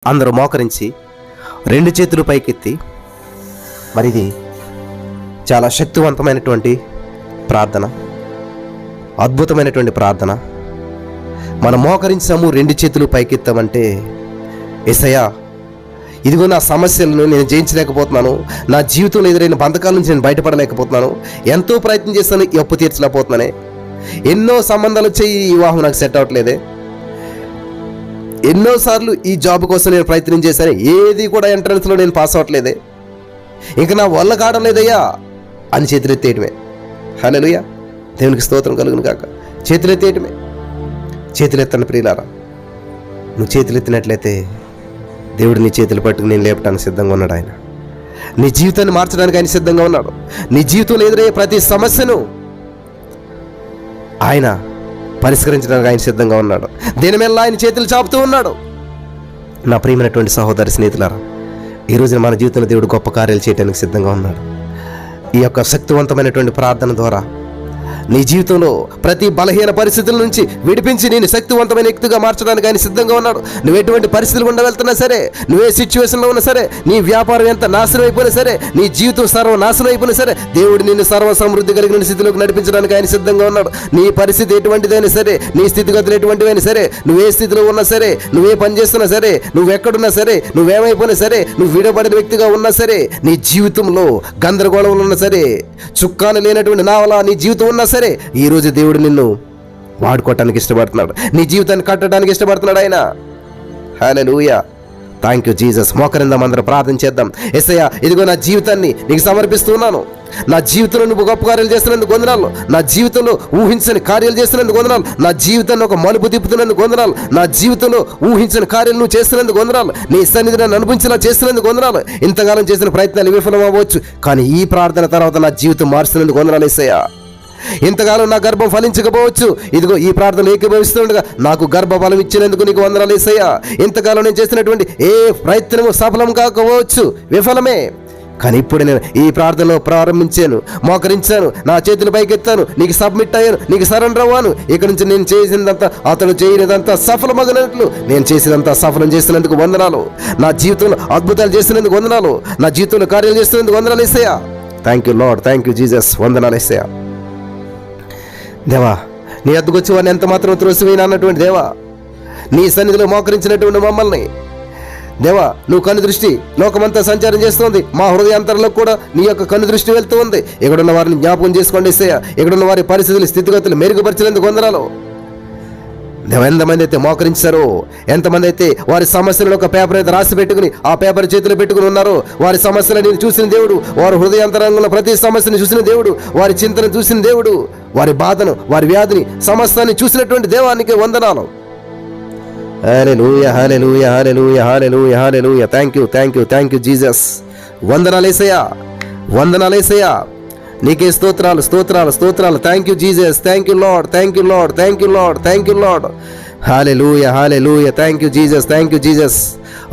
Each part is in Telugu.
అందరూ మోకరించి 2 చేతులు పైకెత్తి, మరి ఇది చాలా శక్తివంతమైనటువంటి ప్రార్థన, అద్భుతమైనటువంటి ప్రార్థన. మనం మోకరించాము, 2 చేతులు పైకెత్తామంటే, యేసయ్యా ఇదిగో నా సమస్యలను నేను జయించలేకపోతున్నాను, నా జీవితంలో ఎదురైన బంధకాల నుంచి నేను బయటపడలేకపోతున్నాను, ఎంతో ప్రయత్నం చేస్తాను, ఈ అప్పు తీర్చలేకపోతున్నానే, ఎన్నో సంబంధాలు వచ్చాయి, ఈ వివాహం నాకు సెట్ అవ్వట్లేదే, ఎన్నోసార్లు ఈ జాబ్ కోసం నేను ప్రయత్నం చేశాను, ఏది కూడా ఎంట్రన్స్లో నేను పాస్ అవ్వట్లేదే, ఇంక నా వల్ల కావడం లేదయ్యా అని చేతులెత్తేయటమే. హల్లెలూయా, దేవునికి స్తోత్రం కలుగును కాక. చేతులెత్తేయటమే. చేతులెత్తని ప్రియులారా, నువ్వు చేతులెత్తినట్లయితే దేవుడు నీ చేతులు పట్టుకుని నేను లేపడానికి సిద్ధంగా ఉన్నాడు. ఆయన నీ జీవితాన్ని మార్చడానికి ఆయన సిద్ధంగా ఉన్నాడు. నీ జీవితంలో ఎదురయ్యే ప్రతి సమస్యను ఆయన పరిష్కరించడానికి ఆయన సిద్ధంగా ఉన్నాడు. దీని మీద ఆయన చేతులు చాపుతూ ఉన్నాడు. నా ప్రియమైనటువంటి సహోదరి స్నేహితులారా, ఈరోజు మన జీవితంలో దేవుడు గొప్ప కార్యాలు చేయడానికి సిద్ధంగా ఉన్నాడు. ఈ యొక్క శక్తివంతమైనటువంటి ప్రార్థన ద్వారా నీ జీవితంలో ప్రతి బలహీన పరిస్థితుల నుంచి విడిపించి నేను శక్తివంతమైన వ్యక్తిగా మార్చడానికి ఆయన సిద్ధంగా ఉన్నాడు. నువ్వు ఎటువంటి పరిస్థితులు గుండా వెళ్తున్నా సరే, నువ్వే సిచ్యువేషన్లో ఉన్నా సరే, నీ వ్యాపారం ఎంత నాశనం అయిపోయినా సరే, నీ జీవితం సర్వనాశనం అయిపోయినా సరే, దేవుడు నిన్ను సర్వ సమృద్ధి కలిగిన స్థితిలోకి నడిపించడానికి ఆయన సిద్ధంగా ఉన్నాడు. నీ పరిస్థితి ఎటువంటిదైనా సరే, నీ స్థితిగతులు ఎటువంటివైనా సరే, నువ్వే స్థితిలో ఉన్నా సరే, నువ్వే పని చేస్తున్నా సరే, నువ్వు ఎక్కడున్నా సరే, నువ్వేమైపోయినా సరే, నువ్వు విడబడిన వ్యక్తిగా ఉన్నా సరే, నీ జీవితంలో గందరగోళంలో ఉన్నా సరే, చుక్కాలు లేనటువంటి నావలా నీ జీవితం ఉన్నా సరే, ఈరోజు దేవుడు నిన్ను వాడుకోవటానికి ఇష్టపడుతున్నాడు. నీ జీవితాన్ని కట్టడానికి ఇష్టపడుతున్నాడు ఆయన. హల్లెలూయా, థ్యాంక్ యూ జీసస్. మోకరిందాం, అందరం ప్రార్థన చేద్దాం. యేసయ్యా ఇదిగో నా జీవితాన్ని నీకు సమర్పిస్తున్నాను. నా జీవితంలో నువ్వు గొప్ప కార్యాలు చేస్తున్నందుకు వందనాలు. నా జీవితంలో ఊహించని కార్యాలు చేస్తున్నందుకు వందనాలు. నా జీవితాన్ని ఒక మలుపు తిప్పుతున్నందుకు వందనాలు. నా జీవితంలో ఊహించని కార్యాలు నువ్వు చేస్తున్నందుకు వందనాలు. నీ సన్నిధి నన్ను అనిపించేలా చేస్తున్నందుకు వందనాలు. ఇంతకాలం చేసిన ప్రయత్నాలు విఫలం అవ్వచ్చు, కానీ ఈ ప్రార్థన తర్వాత నా జీవితం మార్చుతున్నందుకు వందనాలు యేసయ్యా. ఇంతకాలం నా గర్భం ఫలించకపోవచ్చు, ఇదిగో ఈ ప్రార్థన ఏకీభవిస్తుండగా నాకు గర్భఫలం ఇచ్చినందుకు నీకు వందనాలు యేసయ్యా. ఇంతకాలం నేను చేసినటువంటి ఏ ప్రయత్నము సఫలం కాకపోవచ్చు, విఫలమే, కానీ ఇప్పుడు నేను ఈ ప్రార్థనలో ప్రారంభించాను, మోకరించాను, నా చేతులు పైకెత్తాను, నీకు సబ్మిట్ అయ్యాను, నీకు సరెండర్ అవ్వాను. ఇక్కడ నుంచి నేను చేసినంతా, అతను చేయనిదంతా సఫలమగినట్లు నేను చేసినంతా సఫలం చేసినందుకు వందనాలు. నా జీవితంలో అద్భుతాలు చేసినందుకు వందనాలు. నా జీవితంలో కార్యాలు చేస్తున్నందుకు వందనాలు యేసయ్యా. Thank you Lord, thank you Jesus. వందనాలు యేసయ్యా. దేవా, నీ అద్దుకొచ్చి వాడిని ఎంత మాత్రం త్రోసివేయను అన్నటువంటి దేవా, నీ సన్నిధిలో మోకరించినటువంటి మమ్మల్ని దేవా, నువ్వు కన్ను దృష్టి లోకమంతా సంచారం చేస్తుంది, మా హృదయాంతరంలో కూడా నీ యొక్క కన్ను దృష్టి వెళ్తూ ఉంది. ఇక్కడున్న వారిని జ్ఞాపకం చేసుకోండి యేసయ్యా. ఇక్కడున్న వారి పరిస్థితులు, స్థితిగతులు మెరుగుపరిచినందుకు వందనాలు. ఎంతమంది అయితే మోకరించారో, ఎంతమంది అయితే వారి సమస్యలను ఒక పేపర్ అయితే రాసి పెట్టుకుని ఆ పేపర్ చేతిలో పెట్టుకుని ఉన్నారో, వారి సమస్యలను చూసిన దేవుడు, వారి హృదయాంతరంగంలో ప్రతి సమస్యను చూసిన దేవుడు, వారి చింతను చూసిన దేవుడు, వారి బాధను, వారి వ్యాధిని, సమస్తాన్ని చూసినటువంటి దేవానికి వందనాలు. Hallelujah, hallelujah, hallelujah, hallelujah, hallelujah. Thank you, thank you, thank you Jesus. వందనాలు యేసయ్యా, వందనాలు యేసయ్యా. నీకే స్తోత్రాలు, స్తోత్రాలు, స్తోత్రాలు. Thank you Jesus, thank you Lord, thank you Lord, thank you Lord, thank you Lord. Hallelujah, hallelujah. Thank you Jesus, thank you Jesus.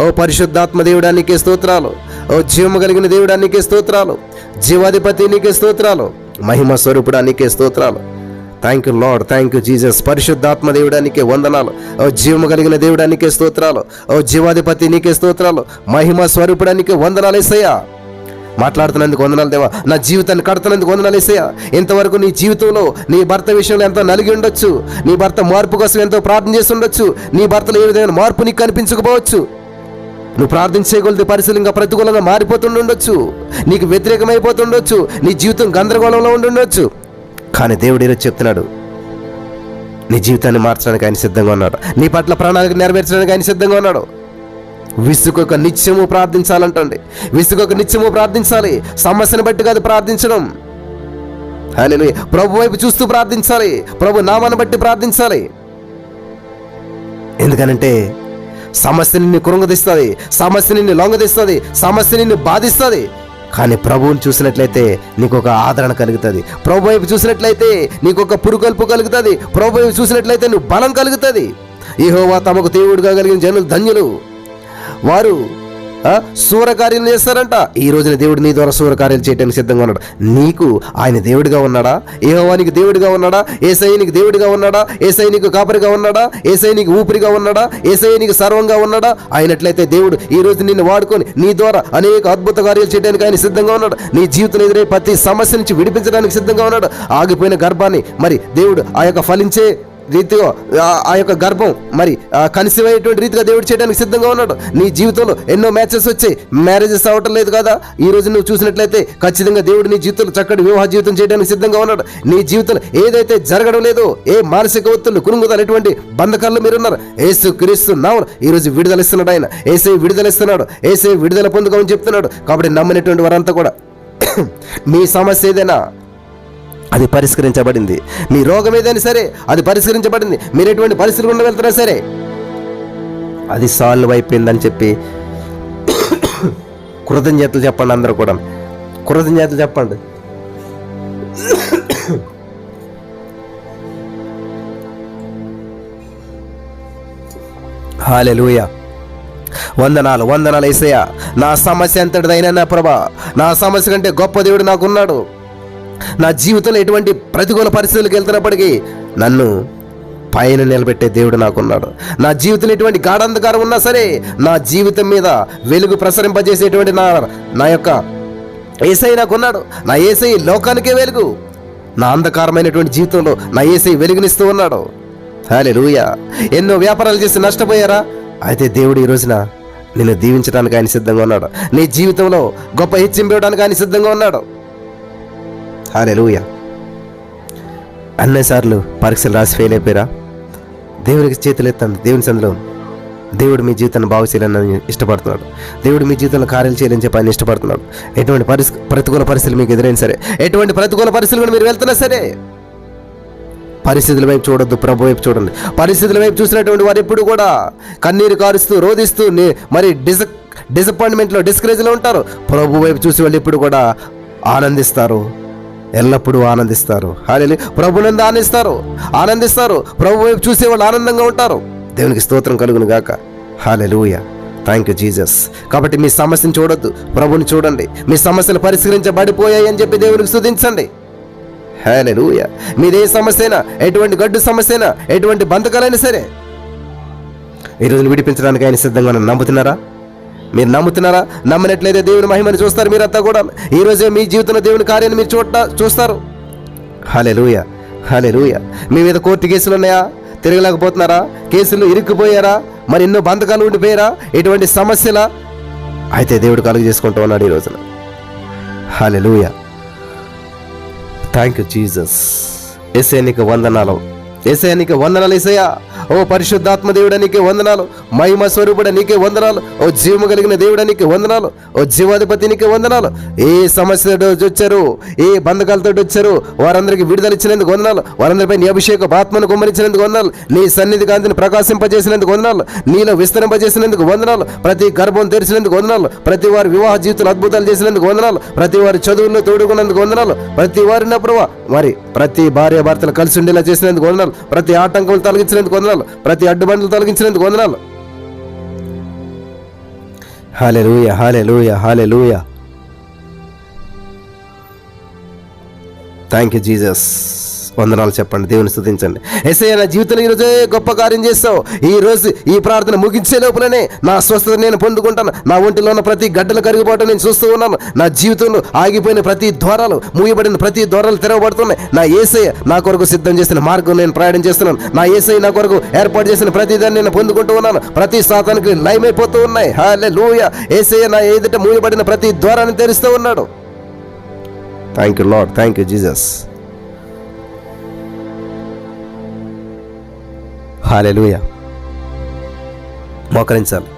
ఓ పరిశుద్ధాత్మ దేవుడా నీకే స్తోత్రాలు. ఓ జీవము కలిగిన దేవుడా నీకే స్తోత్రాలు. జీవాధిపతి నీకే స్తోత్రాలు. మహిమ స్వరూపుడా నీకే స్తోత్రాలు. Thank you Lord, thank you Jesus. పరిశుద్ధాత్మ దేవుడా నీకే వందనాలు. ఓ జీవము కలిగిన దేవుడా నీకే స్తోత్రాలు. ఓ జీవాధిపతి నీకే స్తోత్రాలు. మహిమ స్వరూపుడా నీకే వందనాలు యేసయ్యా. మాట్లాడుతున్నందుకు వందనాలు దేవా. నా జీవితాన్ని కడుతున్నందుకు వందనాలు యేసయ్యా. ఇంతవరకు నీ జీవితంలో నీ భర్త విషయంలో ఎంతో నలిగి ఉండొచ్చు, నీ భర్త మార్పు కోసం ఎంతో ప్రార్థన చేసి ఉండొచ్చు, నీ భర్తలో ఏ విధమైన మార్పు నీకు కనిపించకపోవచ్చు, నువ్వు ప్రార్థించేకొలది పరిస్థితులు ఇంకా ప్రతికూలంగా మారిపోతుండొచ్చు, నీకు వ్యతిరేకమైపోతుండొచ్చు, నీ జీవితం గందరగోళంలో ఉండుండొచ్చు, కానీ దేవుడు ఈరోజు చెప్తున్నాడు, నీ జీవితాన్ని మార్చడానికి ఆయన సిద్ధంగా ఉన్నాడు. నీ పట్ల ప్రణాళిక నెరవేర్చడానికి ఆయన సిద్ధంగా ఉన్నాడు. విసుగొక నిత్యము ప్రార్థించాలంటండి. విసుగొక నిత్యము ప్రార్థించాలి. సమస్యను బట్టి కాదు ప్రార్థించడం. హల్లెలూయా. ప్రభు వైపు చూస్తూ ప్రార్థించాలి. ప్రభు నామాన్ని బట్టి ప్రార్థించాలి. ఎందుకనంటే సమస్య నిన్ను కృంగదీస్తుంది, సమస్య నిన్ను లొంగదీస్తుంది, సమస్య నిన్ను బాధిస్తుంది. కానీ ప్రభువుని చూసినట్లయితే నీకు ఒక ఆదరణ కలుగుతుంది. ప్రభు వైపు చూసినట్లయితే నీకు ఒక పురుకొల్పు కలుగుతుంది. ప్రభు వైపు చూసినట్లయితే నువ్వు బలం కలుగుతుంది. యెహోవా తమకు దేవుడుగా కలిగిన జనులు ధన్యులు, వారు సూరకార్యాలు చేస్తారంట. ఈ రోజున దేవుడు నీ ద్వారా సూరకార్యాలు చేయడానికి సిద్ధంగా ఉన్నాడు. నీకు ఆయన దేవుడిగా ఉన్నాడా? యెహోవా నీకు దేవుడిగా ఉన్నాడా? యేసయ్య నీకు దేవుడిగా ఉన్నాడా? యేసయ్య నీకు కాపరిగా ఉన్నాడా? యేసయ్య నీకు ఊపిరిగా ఉన్నాడా? యేసయ్య నీకు సర్వంగా ఉన్నాడా? అయినట్లయితే దేవుడు ఈ రోజు నిన్ను వాడుకొని నీ ద్వారా అనేక అద్భుత కార్యాలు చేయడానికి ఆయన సిద్ధంగా ఉన్నాడు. నీ జీవితం ఎదురే ప్రతి సమస్య నుంచి విడిపించడానికి సిద్ధంగా ఉన్నాడు. ఆగిపోయిన గర్భాన్ని మరి దేవుడు ఆ యొక్క ఫలించే రీతిగా ఆ యొక్క గర్భం మరి కనిసివయ్యేటువంటి రీతిగా దేవుడు చేయడానికి సిద్ధంగా ఉన్నాడు. నీ జీవితంలో ఎన్నో మ్యాచెస్ వచ్చాయి, మ్యారేజెస్ అవ్వటం లేదు కదా. ఈ రోజు నువ్వు చూసినట్లయితే ఖచ్చితంగా దేవుడు నీ జీవితంలో చక్కటి వివాహ జీవితం చేయడానికి సిద్ధంగా ఉన్నాడు. నీ జీవితంలో ఏదైతే జరగడం లేదో, ఏ మానసిక ఒత్తిళ్లు కురుంగుతారు, ఎటువంటి బంధకాల్లో మీరున్నారు, యేసు క్రీస్తు నామమున ఈ రోజు విడుదల ఇస్తున్నాడు. ఆయన యేసయ్య విడుదల ఇస్తున్నాడు. యేసయ్య విడుదల పొందుకోమని చెప్తున్నాడు. కాబట్టి నమ్మినటువంటి వారంతా కూడా మీ సమస్య ఏదైనా అది పరిష్కరించబడింది. మీ రోగం ఏదైనా సరే అది పరిష్కరించబడింది. మీరు ఎటువంటి పరిస్థితులు గుండా వెళ్తున్నా సరే అది సాల్వ్ అయిపోయిందని చెప్పి కృతజ్ఞతలు చెప్పండి. అందరూ కూడా కృతజ్ఞతలు చెప్పండి. హల్లెలూయా. వందనాలు వందనాలు యేసయ్యా. నా సమస్య ఎంతటిదైనా నా ప్రభా, నా సమస్య కంటే గొప్ప దేవుడు నాకున్నాడు. నా జీవితంలో ఎటువంటి ప్రతికూల పరిస్థితులకు వెళ్తున్నప్పటికీ నన్ను పైన నిలబెట్టే దేవుడు నాకున్నాడు. నా జీవితంలో ఎటువంటి గాఢంధకారం ఉన్నా సరే నా జీవితం మీద వెలుగు ప్రసరింపజేసేటువంటి నా యొక్క యేసయ్య నాకున్నాడు. నా యేసయ్య లోకానికే వెలుగు. నా అంధకారమైనటువంటి జీవితంలో నా యేసయ్య వెలుగునిస్తూ ఉన్నాడు. హల్లెలూయా. ఎన్నో వ్యాపారాలు చేసి నష్టపోయారా? అయితే దేవుడు ఈ రోజున నిన్ను దీవించడానికి ఆయన సిద్ధంగా ఉన్నాడు. నీ జీవితంలో గొప్ప హెచ్చింపు ఇవ్వడానికి ఆయన సిద్ధంగా ఉన్నాడు. హల్లెలూయా. అన్నిసార్లు పరీక్షలు రాసి ఫెయిల్ అయిపోయారా? దేవునికి చేతులు ఎత్తండి. దేవుని సందులో దేవుడు మీ జీవితాన్ని బాగు చేయాలని ఇష్టపడుతున్నాడు. దేవుడు మీ జీవితంలో కార్యాలు చేయాలని చెప్పి ఆయన ఇష్టపడుతున్నాడు. ఎటువంటి ప్రతికూల పరిస్థితులు మీకు ఎదురైనా సరే, ఎటువంటి ప్రతికూల పరిస్థితులు మీరు వెళ్తున్నా సరే పరిస్థితుల వైపు చూడొద్దు, ప్రభు వైపు చూడండి. పరిస్థితుల వైపు చూసినటువంటి వారు ఎప్పుడు కూడా కన్నీరు కారుస్తూ రోధిస్తూ మరి డిసప్పాయింట్మెంట్లో డిస్కరేజ్లో ఉంటారు. ప్రభు వైపు చూసి వాళ్ళు ఎప్పుడు కూడా ఆనందిస్తారు, ఎల్లప్పుడూ ఆనందిస్తారు. హల్లెలూయా. ప్రభునందు ఆనందిస్తారు. ప్రభు వైపు చూసే వాళ్ళు ఆనందంగా ఉంటారు. దేవునికి స్తోత్రం కలుగును గాక. హల్లెలూయా. Thank you Jesus. కాబట్టి మీ సమస్యను చూడొద్దు, ప్రభుని చూడండి. మీ సమస్యలు పరిష్కరించబడిపోయాయి అని చెప్పి దేవునికి స్తుతించండి. హల్లెలూయా. మీదే సమస్య అయినా, ఎటువంటి గడ్డు సమస్య అయినా, ఎటువంటి బంధకాలైనా సరే ఈరోజు విడిపించడానికి ఆయన సిద్ధంగా నమ్ముతున్నారా? మీరు నమ్ముతున్నారా? నమ్మినట్లయితే దేవుని మహిమని చూస్తారు మీరంతా కూడా. ఈరోజే మీ జీవితంలో దేవుని కార్యాన్ని మీరు చూస్తారు. హల్లెలూయా. హల్లెలూయా. మీ మీద కోర్టు కేసులు ఉన్నాయా? తిరగలేకపోతున్నారా? కేసులు ఇరుక్కుపోయారా? మరి ఎన్నో బంధకాలు ఉండిపోయారా? ఎటువంటి సమస్యలా? అయితే దేవుడు కలుగు చేసుకుంటూ ఉన్నాడు ఈ రోజున. హల్లెలూయా. Thank you Jesus. యేసయ్య నీకు వందనాలు. యేసయ్య నీకు వందనాలు. యేసయ్య ఓ పరిశుద్ధాత్మ దేవుడా నీకే వందనాలు. మహిమ స్వరూపుడా నీకే వందనాలు. ఓ జీవము కలిగిన దేవుడా నీకే వందనాలు. ఓ జీవాధిపతి నీకే వందనాలు. ఏ సమస్యతో వచ్చారు, ఏ బంధకాలతో వచ్చారు, వారందరికీ విడుదల ఇచ్చినందుకు వందనాలు. వారందరిపై నీ అభిషేక ఆత్మను కుమ్మరించినందుకు వందనాలు. నీ సన్నిధి కాంతిని ప్రకాశింపజేసినందుకు వందనాలు. నీలో విస్తరింపజేసినందుకు వందనాలు. ప్రతి గర్భం తెరిచినందుకు వందనాలు. ప్రతి వారి వివాహ జీవితాలు అద్భుతాలు చేసినందుకు వందనాలు. ప్రతి వారి చదువుల్లో తోడుకున్నందుకు వందనాలు. ప్రతి వారి మరి ప్రతి భార్య భర్తలు కలిసి ఉండేలా చేసినందుకు వందనాలు. ప్రతి ఆటంకం తొలగించినందుకు వందనాలు. ప్రతి అడ్డుబండ్లు తొలగించినందుకు వందనాలు. Hallelujah. Hallelujah. Hallelujah. Thank you Jesus. వందనాలు చెప్పండి, దేవుని స్తుతించండి. యేసయ్య నా జీవితంలో ఈరోజే గొప్ప కార్యం చేస్తావు. ఈ రోజు ఈ ప్రార్థన ముగించే లోపలనే నా స్వస్థత నేను పొందుకుంటాను. నా ఒంటిలో ఉన్న ప్రతి గడ్డలు కరిగిపోవటం నేను చూస్తూ ఉన్నాను. నా జీవితంలో ఆగిపోయిన ప్రతి ద్వారాలు, మూయబడిన ప్రతి ద్వారాలు తెరవబడుతున్నాయి. నా యేసయ్య నా కొరకు సిద్ధం చేసిన మార్గం నేను ప్రయాణం చేస్తున్నాను. నా యేసయ్య నా కొరకు ఏర్పాటు చేసిన ప్రతిదాన్ని నేను పొందుకుంటూ ఉన్నాను. ప్రతి సాతానికి లయమైపోతూ ఉన్నాయి. హల్లెలూయా. యేసయ్య నా ఎదుట మూయబడిన ప్రతి ద్వారాన్ని తెరుస్తూ ఉన్నాడు. Thank you Lord. Thank you Jesus. Hallelujah. మోకరించాలి.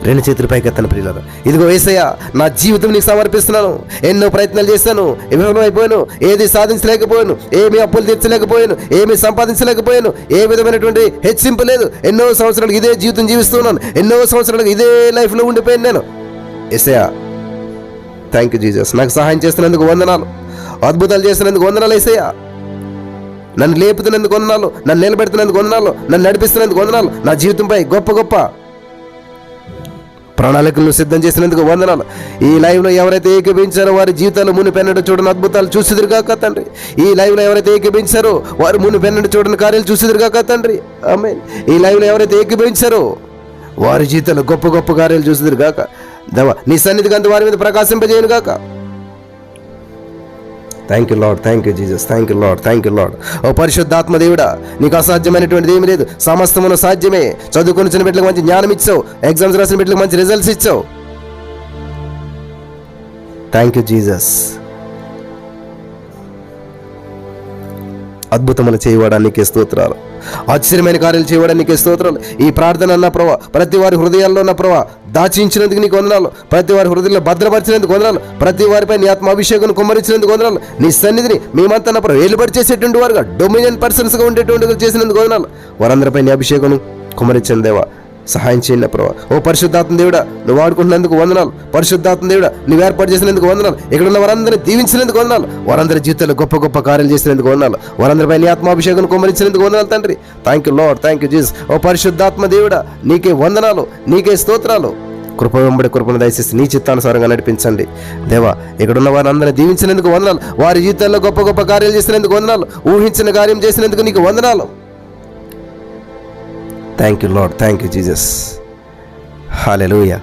రెండు చేతులు పైకెత్తను ప్రియులారా. ఇదిగో యేసయ్య నా జీవితం నీకు సమర్పిస్తున్నాను. ఎన్నో ప్రయత్నాలు చేశాను, విఫలమైపోయాను, ఏది సాధించలేకపోయాను, ఏమీ అప్పులు తీర్చలేకపోయాను, ఏమీ సంపాదించలేకపోయాను, ఏ విధమైనటువంటి హెచ్చింపు లేదు. ఎన్నో సంవత్సరాలకు ఇదే జీవితం జీవిస్తున్నాను. ఎన్నో సంవత్సరాలకు ఇదే లైఫ్లో ఉండిపోయాను నేను. యేసయ్య థ్యాంక్ యూ జీసస్. నాకు సహాయం చేస్తున్నందుకు వందనాలు. అద్భుతాలు చేస్తున్నందుకు వందనాలు యేసయ్య. నన్ను లేపుతున్నందుకు వందనాలు. నన్ను నిలబెడుతున్నందుకు వందనాలు. నన్ను నడిపిస్తున్నందుకు వందనాలు. నా జీవితంపై గొప్ప గొప్ప ప్రణాళికలను సిద్ధం చేసినందుకు వందనాలు. ఈ లైవ్లో ఎవరైతే ఏకీభించారో వారి జీవితాలు మునిపెన్నడు చూడని అద్భుతాలు చూసిదురుగాక తండ్రి. ఈ లైవ్లో ఎవరైతే ఏకీభించారో వారు మునిపెన్నడు చూడని కార్యాలు చూసిదురుగాక తండ్రి. ఆమేన్. ఈ లైవ్లో ఎవరైతే ఏకీభించారో వారి జీవితాలు గొప్ప గొప్ప కార్యాలు చూసిదురుగాక దేవా. నీ సన్నిధికి అంత వారి మీద ప్రకాశింపజేయను గాక. Thank you Lord, thank you Jesus, thank you Lord, thank you Lord. ఓ పరిశుద్ధాత్మ దేవుడా, నీకు అసాధ్యమైనటువంటిది ఏమీ లేదు. సమస్తమును సాధ్యమే. చదువుకొని చిన్న బిడ్డలకు మంచి జ్ఞానం ఇచ్చావు, ఎగ్జామ్స్ రాసిన బిడ్డలకు మంచి రిజల్ట్స్ ఇచ్చావు. Thank you Jesus. అద్భుతములు చేయడానికి స్తోత్రాలు, ఆశ్చర్యమైన కార్యాలు చేయడానికి స్తోత్రాలు. ఈ ప్రార్థన అన్న ప్రభా ప్రతి వారి హృదయాల్లో ఉన్న ప్రభా దాచించినందుకు నీకు వందనాలు. ప్రతి వారి హృదయంలో భద్రపరిచినందుకు వందనాలు. ప్రతి వారిపై నీ ఆత్మాభిషేకం కుమ్మరించినందుకు వందనాలు. నీ సన్నిధిని మేమంతా ప్రభు ఏలుబడి చేసేటువంటి వారుగా డొమినియన్ పర్సన్స్గా ఉండేటువంటి చేసినందుకు వందనాలు. వారందరిపై నీ అభిషేకం కుమ్మరించండి దేవా. సహాయం చేయండి ప్రభా. ఓ పరిశుద్ధాత్మ దేవుడా, నువ్వు వాడుకుంటున్నందుకు వందనాలు. పరిశుద్ధాత్మ దేవుడా, నువ్వు ఏర్పాటు చేసినందుకు వందనాలు. ఇక్కడ ఉన్న వారందరినీ దీవించినందుకు వందనాలు. వారందరి జీవితాల్లో గొప్ప గొప్ప కార్యాలు చేసినందుకు వందనాలు. వారందరిపై నీ ఆత్మాభిషేకం కుమ్మరించినందుకు వందనాలు తండ్రి. Thank you Lord, thank you Jesus. ఓ పరిశుద్ధాత్మ దేవుడా, నీకే వందనాలు, నీకే స్తోత్రాలు. కృప వెంబడి కృపను దయచేసి నీ చిత్తానుసారంగా నడిపించండి దేవా. ఇక్కడున్న వారందరినీ దీవించినందుకు వందనాలు. వారి జీవితాల్లో గొప్ప గొప్ప కార్యాలు చేసినందుకు వందనాలు. ఊహించిన కార్యం చేసినందుకు నీకు వందనాలు. Thank you Lord, thank you Jesus. Hallelujah.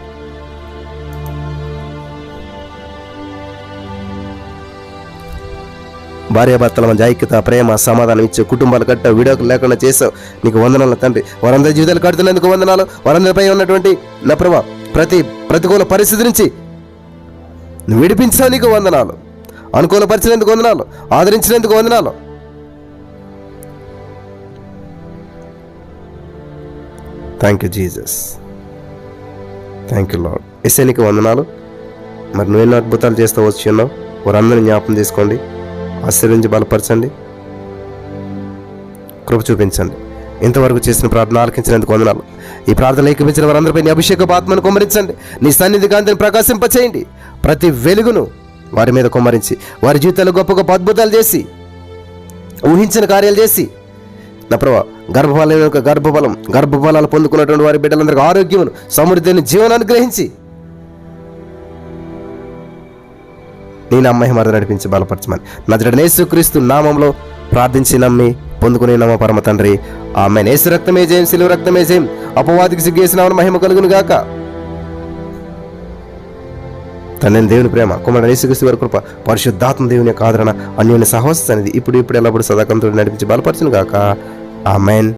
భార్యాభర్తల మధ్య ఐక్యత, ప్రేమ, సమాధానం ఇచ్చే కుటుంబాలు కట్ట విడాకులు లేకుండా చేసావు. నీకు వందనాలు తండ్రి. వారందరి జీవితాలు కడుతున్నందుకు వందనాలు. వారందరిపై ఉన్నటువంటి నా ప్రభా ప్రతి ప్రతికూల పరిస్థితి నుంచి నువ్వు విడిపించావు. నీకు వందనాలు. అనుకూలపరిచినందుకు వందనాలు. ఆదరించినందుకు వందనాలు. Thank you Jesus, thank you Lord. ఎస్ఐనికి వందనాలు. మరి నువ్వెన్నో అద్భుతాలు చేస్తూ వచ్చి ఉన్నావు. వారందరినీ జ్ఞాపకం చేసుకోండి, ఆశీర్వదించి బలపరచండి, కృప చూపించండి. ఇంతవరకు చేసిన ప్రార్థన ఆలకించినందుకు వందనాలు. ఈ ప్రార్థన ఏకీపించిన వారందరిపై నీ అభిషేకపు ఆత్మను కుమ్మరించండి. నీ సన్నిధి కాంతిని ప్రకాశింపచేయండి. ప్రతి వెలుగును వారి మీద కుమ్మరించి వారి జీవితాల్లో గొప్ప గొప్ప అద్భుతాలు చేసి ఊహించిన కార్యాలు చేసి నా ప్రభా గర్భఫలాలు పొందుకున్నటువంటి వారి బిడ్డలందరికీ ఆరోగ్యమును, సమృద్ధిని, జీవనాన్ని గ్రహించి నేను అమ్మాయి మరద నడిపించి బలపరచమని నజరేయుడైన యేసుక్రీస్తు నామంలో ప్రార్థించి నమ్మి పొందుకునే నమ్మ పరమ తండ్రి, ఆమేన్. యేసు రక్తమే జయం, సిలువ రక్తమే జయం. అపవాదికి సిగ్గేసిన మహిమ కలుగును గాక. తండ్రి దేవుని ప్రేమ, కుమారుడైన యేసుక్రీస్తు వారి కృప, పరిశుద్ధాత్మ దేవుని యొక్క ఆదరణ, అన్యోన్య సహవాస సన్నిధి ఇప్పుడు ఎల్లప్పుడు సదాకాలంతో నడిపించి బలపరచును గాక. ఆమేన్.